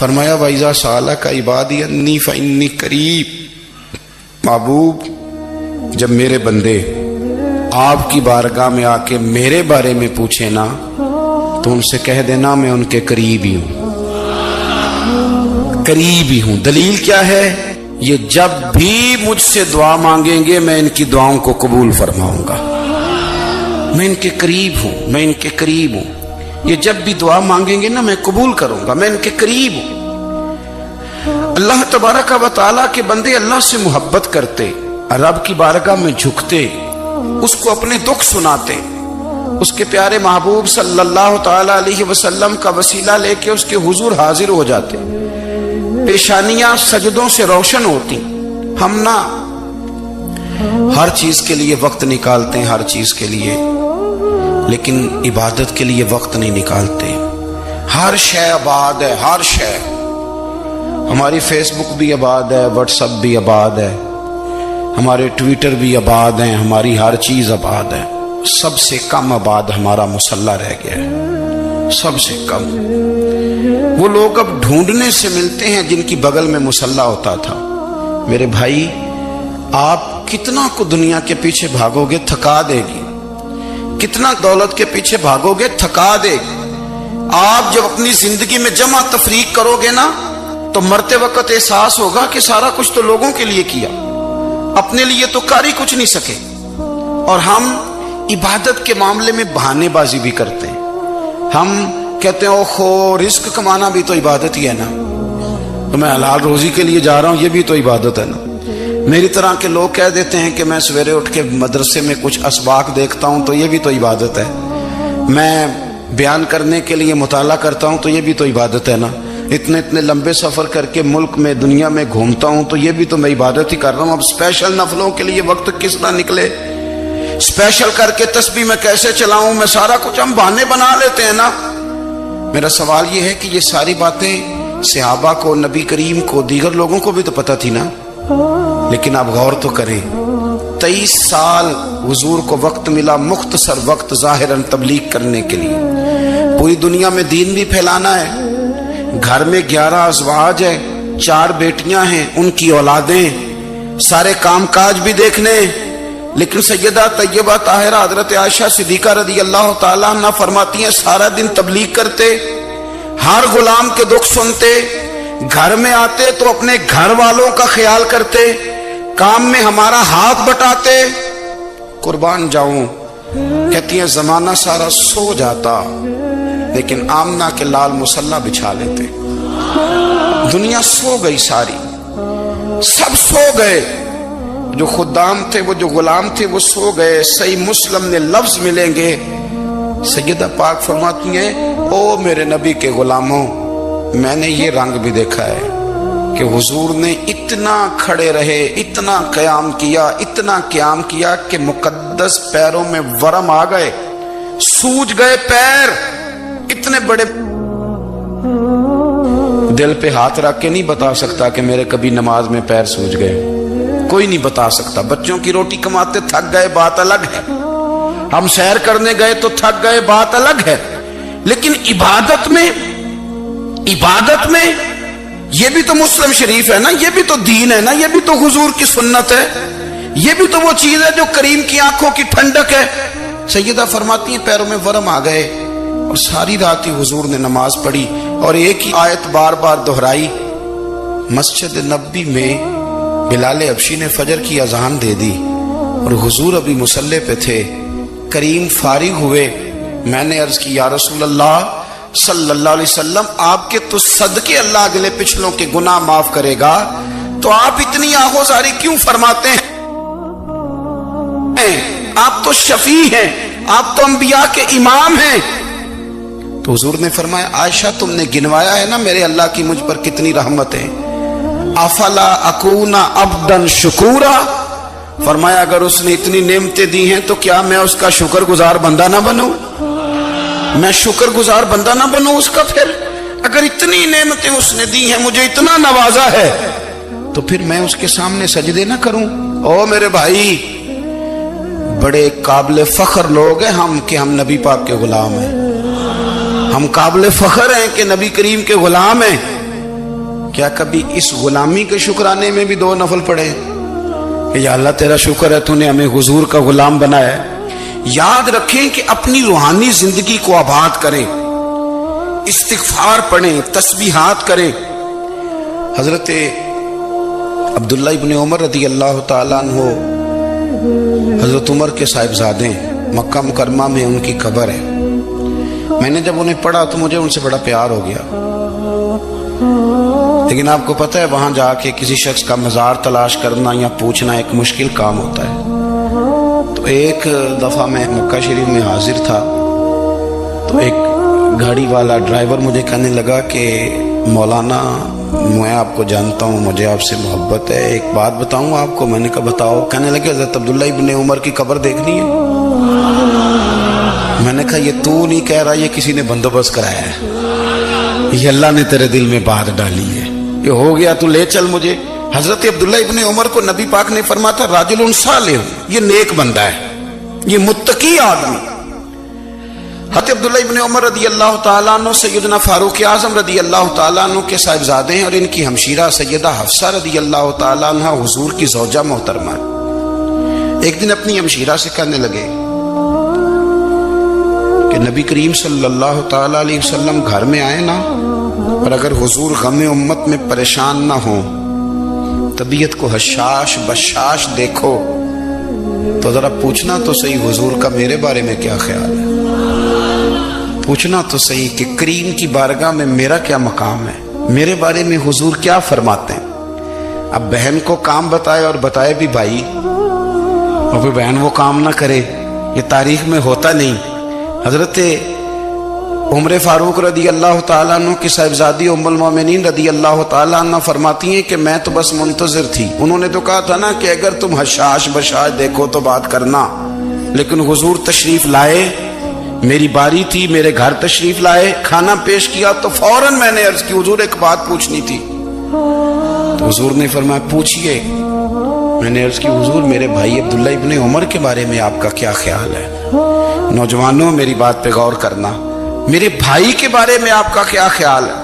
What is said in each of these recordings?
فرمایا وَإِذَا سَأَلَكَ عِبَادِي أَنِّي فَإِنِّي قَرِيبٌ، محبوب جب میرے بندے آپ کی بارگاہ میں آ کے میرے بارے میں پوچھے نا تو ان سے کہہ دینا میں ان کے قریب ہی ہوں، قریب ہی ہوں۔ دلیل کیا ہے؟ یہ جب بھی مجھ سے دعا مانگیں گے میں ان کی دعاؤں کو قبول فرماؤں گا، میں ان کے قریب ہوں، میں ان کے قریب ہوں۔ یہ جب بھی دعا مانگیں گے نا میں قبول کروں گا، میں ان کے قریب ہوں۔ اللہ تبارک و تعالیٰ کے بندے اللہ سے محبت کرتے، رب کی بارگاہ میں جھکتے، اس کو اپنے دکھ سناتے، اس کے پیارے محبوب صلی اللہ تعالیٰ علیہ وسلم کا وسیلہ لے کے اس کے حضور حاضر ہو جاتے، پیشانیاں سجدوں سے روشن ہوتی۔ ہم نہ ہر چیز کے لیے وقت نکالتے ہیں، ہر چیز کے لیے، لیکن عبادت کے لیے وقت نہیں نکالتے۔ ہر شے آباد ہے، ہر شے، ہماری فیس بک بھی آباد ہے، واٹس ایپ بھی آباد ہے، ہمارے ٹویٹر بھی آباد ہیں، ہماری ہر چیز آباد ہے۔ سب سے کم آباد ہمارا مصلی رہ گیا ہے، سب سے کم۔ وہ لوگ اب ڈھونڈنے سے ملتے ہیں جن کی بغل میں مصلی ہوتا تھا۔ میرے بھائی آپ کتنا کو دنیا کے پیچھے بھاگو گے تھکا دے گی، کتنا دولت کے پیچھے بھاگو گے تھکا دے گی۔ آپ جب اپنی زندگی میں جمع تفریق کرو گے نا تو مرتے وقت احساس ہوگا کہ سارا کچھ تو لوگوں کے لیے کیا، اپنے لیے تو کر ہی کچھ نہیں سکے۔ اور ہم عبادت کے معاملے میں بہانے بازی بھی کرتے ہیں۔ ہم کہتے ہیں اوہو رزق کمانا بھی تو عبادت ہی ہے نا، تو میں حلال روزی کے لیے جا رہا ہوں، یہ بھی تو عبادت ہے نا۔ میری طرح کے لوگ کہہ دیتے ہیں کہ میں سویرے اٹھ کے مدرسے میں کچھ اسباق دیکھتا ہوں تو یہ بھی تو عبادت ہے، میں بیان کرنے کے لیے مطالعہ کرتا ہوں تو یہ بھی تو عبادت ہے نا، اتنے لمبے سفر کر کے ملک میں دنیا میں گھومتا ہوں تو یہ بھی تو میں عبادت ہی کر رہا ہوں۔ اب اسپیشل نفلوں کے لیے وقت کس طرح نکلے، اسپیشل کر کے تسبیح میں کیسے چلاؤں، میں سارا کچھ ہم بہانے بنا لیتے ہیں نا۔ میرا سوال یہ ہے کہ یہ ساری باتیں صحابہ کو، نبی کریم کو، دیگر لوگوں کو بھی تو پتہ تھی نا، لیکن آپ غور تو کریں 23 سال حضور کو وقت ملا، مختصر وقت ظاہراً تبلیغ کرنے کے لیے، پوری دنیا میں دین بھی پھیلانا ہے۔ گھر میں 11 ازواج ہے، 4 بیٹیاں ہیں، ان کی اولادیں، سارے کام کاج بھی دیکھنے، لیکن سیدہ طیبہ طاہرہ حضرت عائشہ صدیقہ رضی اللہ تعالیٰ عنہ فرماتی ہیں سارا دن تبلیغ کرتے، ہر غلام کے دکھ سنتے، گھر میں آتے تو اپنے گھر والوں کا خیال کرتے، کام میں ہمارا ہاتھ بٹاتے۔ قربان جاؤں، کہتی ہیں زمانہ سارا سو جاتا لیکن آمنہ کے لال مصلی بچھا لیتے۔ دنیا سو گئی، ساری سب سو گئے، جو خدام تھے، وہ جو غلام تھے وہ سو گئے۔ صحیح مسلم نے لفظ ملیں گے، سیدہ پاک فرماتی ہیں او میرے نبی کے غلاموں، میں نے یہ رنگ بھی دیکھا ہے کہ حضور نے اتنا کھڑے رہے، اتنا قیام کیا، اتنا قیام کیا کہ مقدس پیروں میں ورم آ گئے، سوج گئے پیر، اتنے بڑے۔ دل پہ ہاتھ رکھ کے نہیں بتا سکتا کہ میرے کبھی نماز میں پیر سوج گئے، کوئی نہیں بتا سکتا۔ بچوں کی روٹی کماتے تھک گئے بات الگ ہے، ہم سیر کرنے گئے تو تھک گئے بات الگ ہے، لیکن عبادت میں یہ بھی تو مسلم شریف ہے نا، یہ بھی تو دین ہے نا، یہ بھی تو حضور کی سنت ہے، یہ بھی تو وہ چیز ہے جو کریم کی آنکھوں کی ٹھنڈک ہے۔ سیدہ فرماتی ہیں پیروں میں ورم آ گئے، اور ساری رات ہی حضور نے نماز پڑھی اور ایک ہی آیت بار بار دہرائی۔ مسجد نبوی میں بلال حبشی نے فجر کی اذان دے دی اور حضور ابھی مصلی پہ تھے، کریم فارغ ہوئے۔ میں نے عرض کی یا رسول اللہ صلی اللہ علیہ وسلم، آپ کے تو صدقے اللہ اگلے پچھلوں کے گناہ معاف کرے گا، تو آپ اتنی آہوزاری کیوں فرماتے ہیں؟ آپ تو شفیع ہیں، آپ تو انبیاء کے امام ہیں۔ تو حضور نے فرمایا عائشہ تم نے گنوایا ہے نا میرے اللہ کی مجھ پر کتنی رحمت ہے، افلا اکون عبدا شکورا، فرمایا اگر اس نے اتنی نعمتیں دی ہیں تو کیا میں اس کا شکر گزار بندہ نہ بنوں، میں شکر گزار بندہ نہ بنوں اس کا؟ پھر اگر اتنی نعمتیں اس نے دی ہیں، مجھے اتنا نوازا ہے، تو پھر میں اس کے سامنے سجدے نہ کروں؟ او میرے بھائی، بڑے قابل فخر لوگ ہیں ہم کہ ہم نبی پاک کے غلام ہیں، ہم قابل فخر ہیں کہ نبی کریم کے غلام ہیں، کیا کبھی اس غلامی کے شکرانے میں بھی 2 نفل پڑھے کہ یا اللہ تیرا شکر ہے تو نے ہمیں حضور کا غلام بنایا ہے؟ یاد رکھیں کہ اپنی روحانی زندگی کو آباد کریں، استغفار پڑھیں، تسبیحات کریں۔ حضرت عبداللہ ابن عمر رضی اللہ تعالیٰ عنہ حضرت عمر کے صاحبزادے ہیں، مکہ مکرمہ میں ان کی قبر ہے۔ میں نے جب انہیں پڑھا تو مجھے ان سے بڑا پیار ہو گیا، لیکن آپ کو پتہ ہے وہاں جا کے کسی شخص کا مزار تلاش کرنا یا پوچھنا ایک مشکل کام ہوتا ہے۔ تو ایک دفعہ میں مکہ شریف میں حاضر تھا تو ایک گاڑی والا ڈرائیور مجھے کہنے لگا کہ مولانا میں آپ کو جانتا ہوں، مجھے آپ سے محبت ہے، ایک بات بتاؤں آپ کو۔ میں نے کہا بتاؤ۔ کہنے لگے حضرت عبداللہ ابن عمر کی قبر دیکھنی ہے۔ میں نے کہا یہ تو نہیں کہہ رہا، یہ کسی نے بندوبست کرایا ہے، یہ اللہ نے تیرے دل میں بات ڈالی ہے، یہ ہو گیا، تو لے چل مجھے۔ حضرت عبداللہ ابن عمر کو نبی پاک نے فرمایا تھا راجل صالح، یہ نیک بندہ ہے، یہ متقی آدمی۔ حضرت عبداللہ ابن عمر رضی اللہ تعالیٰ عنہ سیدنا فاروق اعظم رضی اللہ تعالیٰ عنہ کے صاحبزادے ہیں، اور ان کی ہمشیرہ سیدہ حفصہ رضی اللہ تعالیٰ عنہ حضور کی زوجہ محترمہ ہے۔ ایک دن اپنی ہمشیرہ سے کہنے لگے کہ نبی کریم صلی اللہ تعالیٰ علیہ وسلم گھر میں آئے نا، اور اگر حضور غم امت میں پریشان نہ ہوں، طبیعت کو حشاش بشاش دیکھو تو ذرا پوچھنا تو صحیح حضور کا میرے بارے میں کیا خیال ہے، پوچھنا تو صحیح کہ کریم کی بارگاہ میں میرا کیا مقام ہے، میرے بارے میں حضور کیا فرماتے ہیں۔ اب بہن کو کام بتائے اور بتائے بھی بھائی، اور پھر بہن وہ کام نہ کرے، یہ تاریخ میں ہوتا نہیں۔ حضرت عمر فاروق رضی اللہ تعالیٰ عنہ کی صاحبزادی ام المومنین رضی اللہ تعالیٰ عنہ فرماتی ہیں کہ میں تو بس منتظر تھی۔ انہوں نے تو کہا تھا نا کہ اگر تم حشاش بشاش دیکھو تو بات کرنا، لیکن حضور تشریف لائے، میری باری تھی، میرے گھر تشریف لائے، کھانا پیش کیا تو فوراً میں نے عرض کی حضور ایک بات پوچھنی تھی۔ تو حضور نے فرمایا پوچھئے۔ میں نے عرض کی حضور میرے بھائی عبداللہ ابن عمر کے بارے میں آپ کا کیا خیال ہے؟ نوجوانوں میری بات پہ غور کرنا، میرے بھائی کے بارے میں آپ کا کیا خیال ہے؟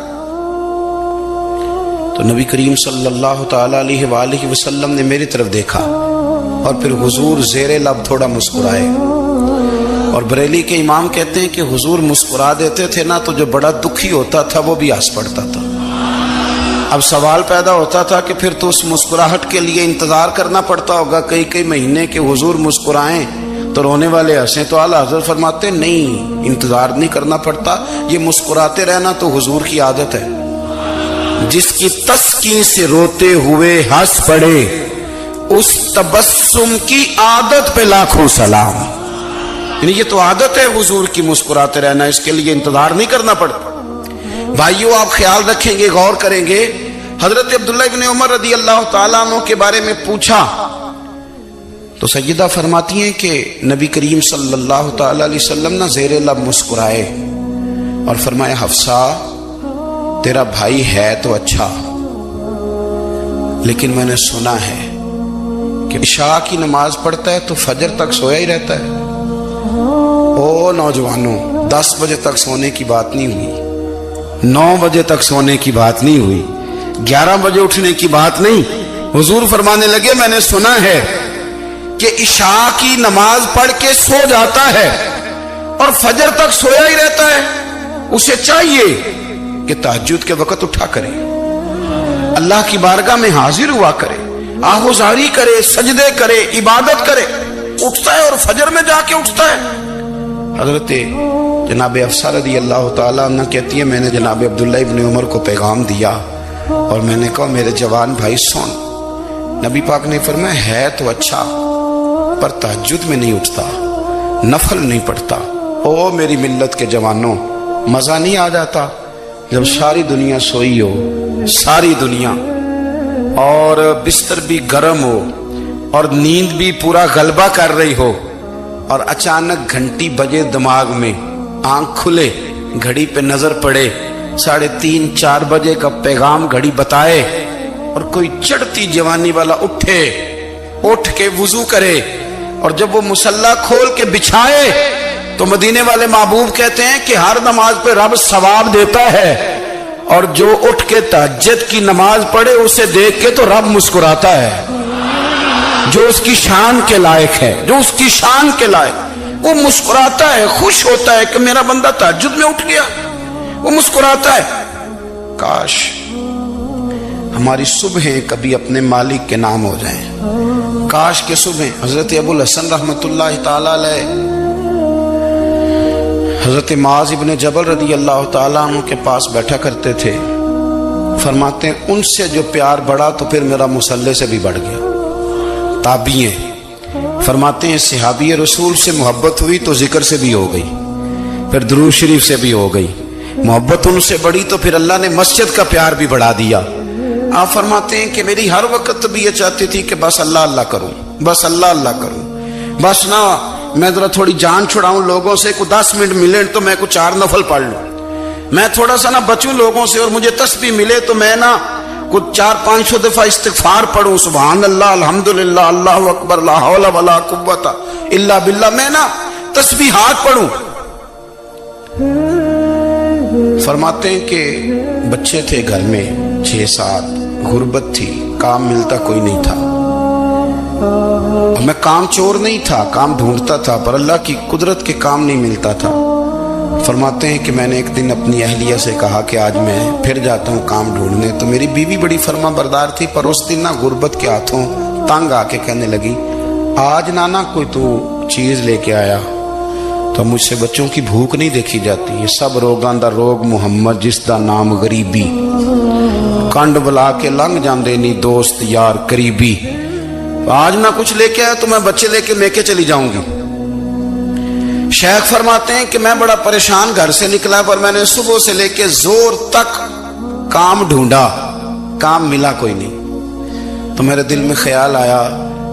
تو نبی کریم صلی اللہ تعالیٰ علیہ وآلہ وسلم نے میری طرف دیکھا اور پھر حضور زیر لب تھوڑا مسکرائے، اور بریلی کے امام کہتے ہیں کہ حضور مسکرا دیتے تھے نا تو جو بڑا دکھی ہوتا تھا وہ بھی ہنس پڑتا تھا۔ اب سوال پیدا ہوتا تھا کہ پھر تو اس مسکراہٹ کے لیے انتظار کرنا پڑتا ہوگا کئی مہینے کہ حضور مسکرائیں تو رونے والے ہنسیں، تو اعلیٰ حضرت فرماتے نہیں، انتظار نہیں کرنا پڑتا، یہ مسکراتے رہنا تو حضور کی عادت ہے۔ جس کی تسکین سے روتے ہوئے ہنس پڑے اس تبسم کی عادت پہ لاکھوں سلام، یعنی یہ تو عادت ہے حضور کی مسکراتے رہنا، اس کے لیے انتظار نہیں کرنا پڑتا۔ بھائیو آپ خیال رکھیں گے، غور کریں گے، حضرت عبداللہ ابن عمر رضی اللہ تعالیٰ عنہ کے بارے میں پوچھا تو سیدہ فرماتی ہیں کہ نبی کریم صلی اللہ تعالیٰ علیہ وسلم نہ زیر لب مسکرائے اور فرمایا حفصہ تیرا بھائی ہے تو اچھا، لیکن میں نے سنا ہے کہ عشاء کی نماز پڑھتا ہے تو فجر تک سویا ہی رہتا ہے۔ او نوجوانوں، 10 بجے تک سونے کی بات نہیں ہوئی، 9 بجے تک سونے کی بات نہیں ہوئی، 11 بجے اٹھنے کی بات نہیں۔ حضور فرمانے لگے میں نے سنا ہے کہ عشاء کی نماز پڑھ کے سو جاتا ہے اور فجر تک سویا ہی رہتا ہے، اسے چاہیے کہ تہجد کے وقت اٹھا کرے، اللہ کی بارگاہ میں حاضر ہوا کرے، آہوزاری کرے، سجدے کرے، عبادت کرے، اٹھتا ہے اور فجر میں جا کے اٹھتا ہے۔ حضرت جناب حفصہ رضی اللہ تعالیٰ عنہ کہتی ہے میں نے جناب عبداللہ ابن عمر کو پیغام دیا اور میں نے کہا میرے جوان بھائی سن، نبی پاک نے فرمایا ہے تو اچھا پر تہجد میں نہیں اٹھتا، نفل نہیں پڑھتا۔ او میری ملت کے جوانوں، مزہ نہیں آ جاتا جب ساری دنیا سوئی ہو، ساری دنیا، اور بستر بھی گرم ہو اور نیند بھی پورا غلبہ کر رہی ہو، اور اچانک گھنٹی بجے دماغ میں، آنکھ کھلے، گھڑی پہ نظر پڑے، 3:30 4 بجے کا پیغام گھڑی بتائے، اور کوئی چڑھتی جوانی والا اٹھ کے وضو کرے، اور جب وہ مصلی کھول کے بچھائے تو مدینے والے محبوب کہتے ہیں کہ ہر نماز پہ رب ثواب دیتا ہے، اور جو اٹھ کے تہجد کی نماز پڑھے اسے دیکھ کے تو رب مسکراتا ہے، جو اس کی شان کے لائق ہے، جو اس کی شان کے لائق، وہ مسکراتا ہے، خوش ہوتا ہے کہ میرا بندہ تہجد میں اٹھ گیا، وہ مسکراتا ہے۔ کاش ہماری صبحیں کبھی اپنے مالک کے نام ہو جائیں، کاش کے صبحیں۔ حضرت ابو الحسن رحمت اللہ تعالی علیہ حضرت معاذ ابن جبل رضی اللہ تعالیٰ عنہ کے پاس بیٹھا کرتے تھے، فرماتے ہیں ان سے جو پیار بڑھا تو پھر میرا مصلی سے بھی بڑھ گیا۔ تابعی ہیں، فرماتے ہیں صحابی رسول سے محبت ہوئی تو ذکر سے بھی ہو گئی، پھر درود شریف سے بھی ہو گئی، محبت ان سے بڑھی تو پھر اللہ نے مسجد کا پیار بھی بڑھا دیا۔ آپ فرماتے ہیں کہ میری ہر وقت بھی یہ چاہتی تھی کہ بس اللہ اللہ کروں، بس اللہ اللہ کروں، بس نہ میں ذرا تھوڑی جان چھڑاؤں لوگوں سے، کوئی 10 منٹ ملے تو میں کوئی 4 نفل پڑھ لوں، میں تھوڑا سا نہ بچوں لوگوں سے، اور مجھے تسبیح ملے تو میں نہ کچھ 400-500 دفعہ استغفار پڑھوں، سبحان اللہ، الحمدللہ، اللہ اکبر، لا حول ولا قوت الا باللہ، میں نہ تسبیحات پڑھوں۔ فرماتے ہیں کہ بچے تھے گھر میں 6-7، غربت تھی، کام ملتا کوئی نہیں تھا، اور میں کام چور نہیں تھا، کام ڈھونڈتا تھا، پر اللہ کی قدرت کے کام نہیں ملتا تھا۔ فرماتے ہیں کہ میں نے ایک دن اپنی اہلیہ سے کہا کہ آج میں پھر جاتا ہوں کام ڈھونڈنے، تو میری بیوی بڑی فرما بردار تھی، پر اس دن نہ غربت کے ہاتھوں تنگ آ کے کہنے لگی آج نانا کوئی تو چیز لے کے آیا، تو مجھ سے بچوں کی بھوک نہیں دیکھی جاتی، یہ سب روگاں دا روگ محمد جس دا نام غریبی، کنڈ بلا کے لنگ جاندے نہیں دوست یار قریبی، آج نہ کچھ لے کے آیا تو میں بچے لے کے چلی جاؤں گی۔ شیخ فرماتے ہیں کہ میں بڑا پریشان گھر سے نکلا، پر میں نے صبح سے لے کے زور تک کام ڈھونڈا، کام ملا کوئی نہیں، تو میرے دل میں خیال آیا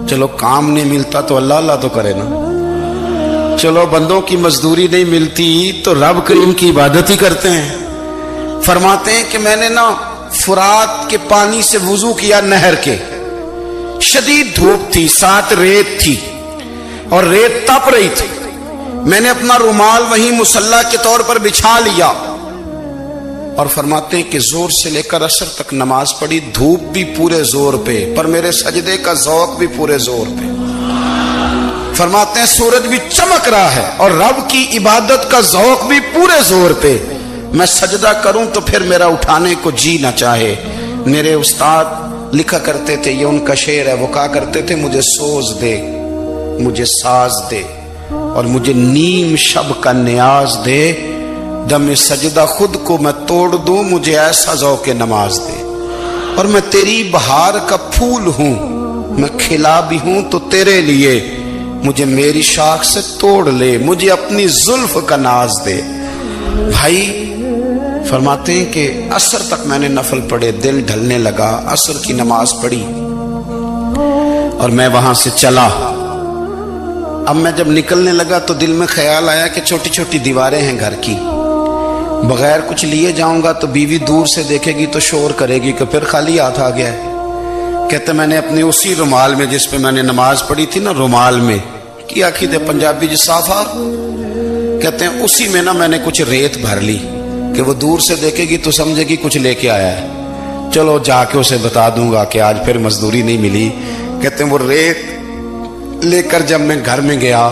چلو کام نہیں ملتا تو اللہ اللہ تو کرے نا، چلو بندوں کی مزدوری نہیں ملتی تو رب کریم کی عبادت ہی کرتے ہیں۔ فرماتے ہیں کہ میں نے نا فرات کے پانی سے وضو کیا، نہر کے، شدید دھوپ تھی، ساتھ ریت تھی اور ریت تپ رہی تھی، میں نے اپنا رومال وہیں مصلی کے طور پر بچھا لیا، اور فرماتے ہیں کہ زور سے لے کر عصر تک نماز پڑھی، دھوپ بھی پورے زور پہ، پر میرے سجدے کا ذوق بھی پورے زور پہ۔ فرماتے ہیں سورج بھی چمک رہا ہے اور رب کی عبادت کا ذوق بھی پورے زور پہ، میں سجدہ کروں تو پھر میرا اٹھانے کو جی نہ چاہے۔ میرے استاد لکھا کرتے تھے، یہ ان کا شعر ہے، وہ کہا کرتے تھے مجھے سوز دے، مجھے ساز دے، اور مجھے نیم شب کا نیاز دے، دم سجدہ خود کو میں توڑ دوں، مجھے ایسا ذوق نماز دے، اور میں تیری بہار کا پھول ہوں، میں کھلا بھی ہوں تو تیرے لیے، مجھے میری شاخ سے توڑ لے، مجھے اپنی زلف کا ناز دے۔ بھائی فرماتے ہیں کہ عصر تک میں نے نفل پڑھے، دل ڈھلنے لگا، عصر کی نماز پڑھی اور میں وہاں سے چلا۔ اب میں جب نکلنے لگا تو دل میں خیال آیا کہ چھوٹی چھوٹی دیواریں ہیں گھر کی، بغیر کچھ لیے جاؤں گا تو بیوی دور سے دیکھے گی تو شور کرے گی کہ پھر خالی ہاتھ آ گیا ہے۔ کہتے میں نے اپنے اسی رومال میں جس پہ میں نے نماز پڑھی تھی نا، رومال میں کی آخی تھے پنجابی جو صافہ، کہتے ہیں اسی میں نا میں نے کچھ ریت بھر لی کہ وہ دور سے دیکھے گی تو سمجھے گی کچھ لے کے آیا ہے، چلو جا کے اسے بتا دوں گا کہ آج پھر مزدوری نہیں ملی۔ کہتے ہیں وہ ریت لے کر جب میں گھر میں گیا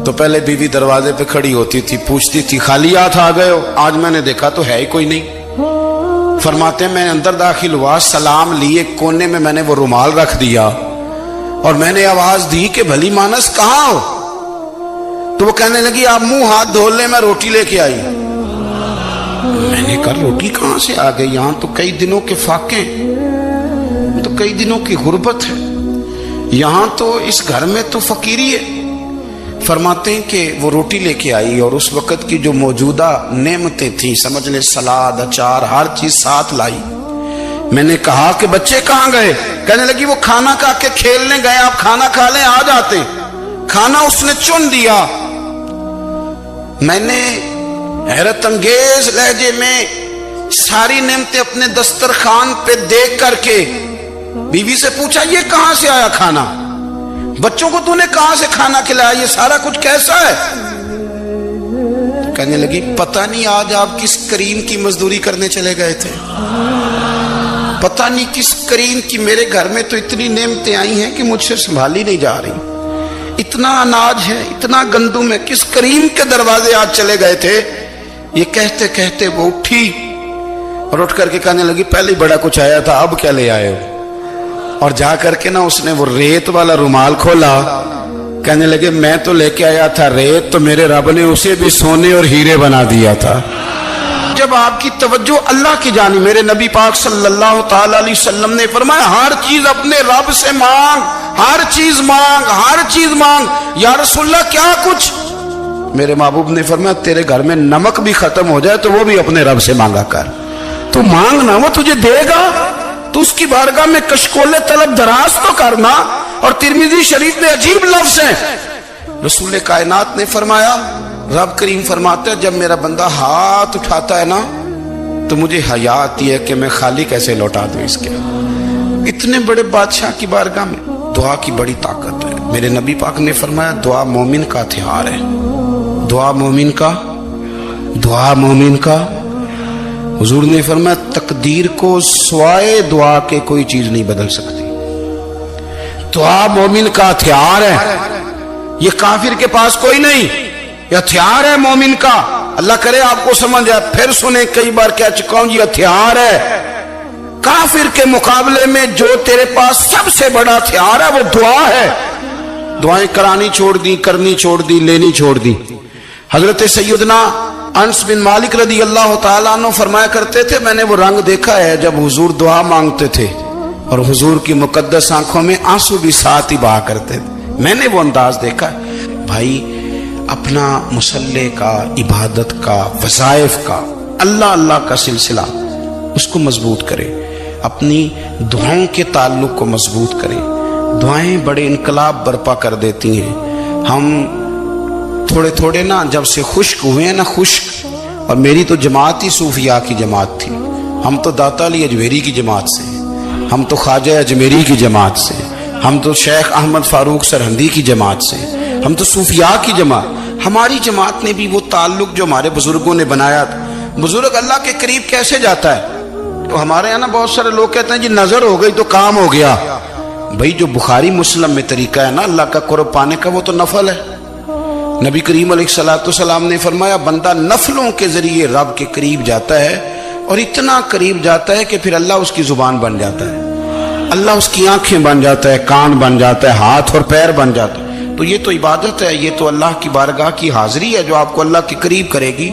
تو پہلے بیوی دروازے پہ کھڑی ہوتی تھی، پوچھتی تھی خالی ہاتھ آ گئے ہو؟ آج میں نے دیکھا تو ہے ہی کوئی نہیں۔ فرماتے ہیں میں اندر داخل ہوا، سلام لیے، کونے میں میں نے وہ رومال رکھ دیا اور میں نے آواز دی کہ بھلی مانس کہاں ہو؟ تو وہ کہنے لگی آپ منہ ہاتھ دھو لیں، میں روٹی لے کے آئی۔ میں نے کہا روٹی کہاں سے آ گئی؟ یہاں تو کئی دنوں کے فاقے، تو کئی دنوں کی غربت ہے، یہاں تو اس گھر میں تو فقیری ہے۔ فرماتے ہیں کہ وہ روٹی لے کے آئی اور اس وقت کی جو موجودہ نعمتیں تھیں، سمجھ لیں سلاد، اچار، ہر چیز ساتھ لائی۔ میں نے کہا کہ بچے کہاں گئے؟ کہنے لگی وہ کھانا کھا کے کھیلنے گئے، آپ کھانا کھا لیں آ جاتے۔ کھانا اس نے چن دیا۔ میں نے حیرت انگیز لہجے میں ساری نعمتیں اپنے دسترخوان پہ دیکھ کر کے بیوی سے پوچھا یہ کہاں سے آیا کھانا؟ بچوں کو تو نے کہاں سے کھانا کھلایا؟ یہ سارا کچھ کیسا ہے؟ کہنے لگی پتہ نہیں آج آپ کس کریم کی مزدوری کرنے چلے گئے تھے، پتہ نہیں کس کریم کی، میرے گھر میں تو اتنی نعمتیں آئی ہیں کہ مجھ سے سنبھالی نہیں جا رہی، اتنا اناج ہے، اتنا گندم ہے، کس کریم کے دروازے آج چلے گئے تھے۔ یہ کہتے کہتے وہ اٹھی اور اٹھ کر کے کہنے لگی پہلے بڑا کچھ آیا تھا، اب کیا لے آئے ہو؟ اور جا کر کے نا اس نے وہ ریت والا رومال کھولا، کہنے لگے میں تو لے کے آیا تھا ریت، تو میرے رب نے اسے بھی سونے اور ہیرے بنا دیا تھا۔ جب آپ کی توجہ اللہ کی جانب، میرے نبی پاک صلی اللہ تعالی علیہ وسلم نے فرمایا ہر چیز اپنے رب سے مانگ، ہر چیز مانگ، ہر چیز مانگ۔ یا رسول اللہ کیا کچھ؟ میرے محبوب نے فرمایا تیرے گھر میں نمک بھی ختم ہو جائے تو وہ بھی اپنے رب سے مانگا کر، تو مانگنا وہ تجھے دے گا، تو اس کی بارگاہ میں کشکول طلب دراز تو کرنا۔ اور ترمذی شریف میں عجیب لفظ ہیں، رسول کائنات نے فرمایا، رب کریم فرماتا ہے جب میرا بندہ ہاتھ اٹھاتا ہے نا تو مجھے حیا آتی ہے کہ میں خالی کیسے لوٹا دوں اس کے۔ اتنے بڑے بادشاہ کی بارگاہ میں دعا کی بڑی طاقت ہے۔ میرے نبی پاک نے فرمایا دعا مومن کا ہتھیار ہے، دعا مومن کا، دعا مومن کا۔ حضور نے فرمایا تقدیر کو سوائے دعا کے کوئی چیز نہیں بدل سکتی۔ دعا مومن کا ہتھیار ہے، یہ کافر کے پاس کوئی نہیں، یہ ہتھیار ہے مومن کا۔ اللہ کرے آپ کو سمجھ آئے، پھر سنیں، کئی بار کہہ چکا ہوں یہ ہتھیار ہے۔ کافر کے مقابلے میں جو تیرے پاس سب سے بڑا ہتھیار ہے وہ دعا ہے۔ دعائیں کرانی چھوڑ دی، کرنی چھوڑ دی، لینی چھوڑ دی۔ حضرت سیدنا انس بن مالک رضی اللہ تعالیٰ عنہ فرمایا کرتے تھے میں نے وہ رنگ دیکھا ہے جب حضور دعا مانگتے تھے اور حضور کی مقدس آنکھوں میں آنسو بھی ساتھ ہی بہا کرتے تھے، میں نے وہ انداز دیکھا ہے۔ بھائی اپنا مصلی کا، عبادت کا، وظائف کا، اللہ اللہ کا سلسلہ اس کو مضبوط کرے، اپنی دعاؤں کے تعلق کو مضبوط کرے۔ دعائیں بڑے انقلاب برپا کر دیتی ہیں۔ ہم تھوڑے تھوڑے نا جب سے خشک ہوئے ہیں نا، خشک، اور میری تو جماعت ہی صوفیاء کی جماعت تھی، ہم تو داتا علی اجمیری کی جماعت سے، ہم تو خواجہ اجمیری کی جماعت سے، ہم تو شیخ احمد فاروق سرہندی کی جماعت سے، ہم تو صوفیاء کی جماعت۔ ہماری جماعت نے بھی وہ تعلق جو ہمارے بزرگوں نے بنایا تھا۔ بزرگ اللہ کے قریب کیسے جاتا ہے؟ تو ہمارے یہاں نا بہت سارے لوگ کہتے ہیں جی نظر ہو گئی تو کام ہو گیا۔ بھائی جو بخاری مسلم میں طریقہ ہے نا اللہ کا قرب پانے کا وہ تو نفل ہے۔ نبی کریم علیہ الصلوۃ والسلام نے فرمایا بندہ نفلوں کے ذریعے رب کے قریب جاتا ہے، اور اتنا قریب جاتا ہے کہ پھر اللہ اس کی زبان بن جاتا ہے، اللہ اس کی آنکھیں بن جاتا ہے، کان بن جاتا ہے، ہاتھ اور پیر بن جاتا ہے۔ تو یہ تو عبادت ہے، یہ تو اللہ کی بارگاہ کی حاضری ہے جو آپ کو اللہ کے قریب کرے گی۔